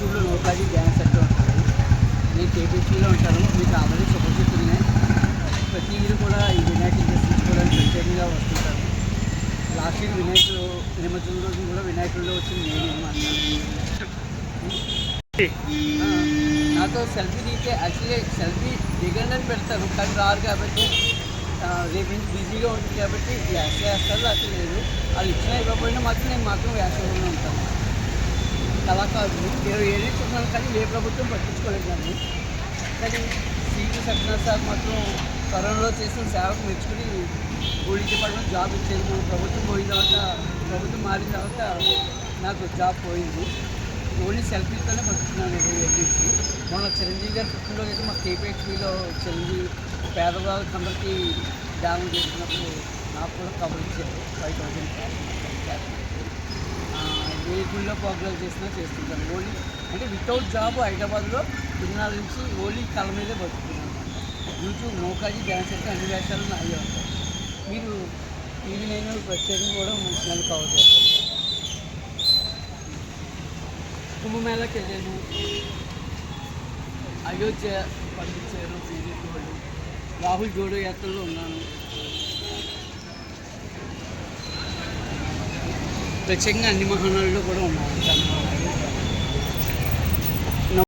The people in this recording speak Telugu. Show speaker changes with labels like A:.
A: యూట్యూబ్లో నోకాజీ డ్యాన్స్ సెంటర్ ఉంటాను. నేను కేపీహెచ్లో ఉంటాను. మీకు ఆల్రెడీ సుపరిచితులనే. ప్రతి ఇయర్ కూడా ఈ వినాయకుడిని దర్శించుకోవడానికి ప్రత్యేకంగా వస్తుంటాను. లాస్ట్ ఇయర్ వినాయకుడు నిమజ్జనం రోజు కూడా వినాయకుడిలో వచ్చింది నాతో సెల్ఫీ దిగితే యాక్చువల్లీ సెల్ఫీ దిగండి అని పెడతారు, కానీ రారు కాబట్టి రేపు నుంచి బిజీగా ఉంటుంది కాబట్టి వ్యాస చేస్తారు. అసలు లేదు, వాళ్ళు ఇచ్చినా ఇవ్వకపోయినా మాత్రం నేను మాత్రం వ్యాసంలోనే ఉంటాను. కళాకారులు 27 ఏళ్ళు ఉన్నాను, కానీ ఏ ప్రభుత్వం పట్టించుకోలేదు నన్ను. కానీ సిటీ సత్యనారాయణ సార్ మాత్రం కరోనాలో చేసిన సేవకు మెచ్చుకుని పోలీస్ డిపార్ట్మెంట్ జాబ్ ఇచ్చేందుకు ప్రభుత్వం పోయిన తర్వాత, ప్రభుత్వం మారిన తర్వాత నాకు జాబ్ పోయింది. ఓన్లీ సెల్ఫీతోనే బతుకుతున్నాను 27 నుంచి. మొన్న చిరంజీవి గారి పుట్టినరోజు అయితే మా కేపీహెచ్పీలో చిరంజీవి పేదవాళ్ళకి అందరికీ ధ్యానం చేసినప్పుడు నాకు కూడా కవర్ ఇచ్చారు 5,000. ఏ గుళ్ళో ప్రోగ్రామ్ చేసినా చేస్తుంటాను. ఓన్లీ అంటే వితౌట్ జాబ్ హైదరాబాద్లో తిరునాళ్ళ నుంచి ఓన్లీ కళ మీదే బతుకుతున్నాను. యూట్యూబ్ నోకాజీ డ్యాన్స్ అంటే అన్ని వేషాలు అయ్యే ఉంటాయి. మీరు టీవీ నేను ప్రత్యేకంగా కూడా నన్ను కవర్ చేస్తాను. కుంభమేళకి వెళ్ళాను, అయోధ్య పంపించారు బీజేపీ వాళ్ళు, రాహుల్ జోడో యాత్రలో ఉన్నాను. ప్రత్యేకంగా అన్ని మహానాడులో కూడా ఉన్నాను.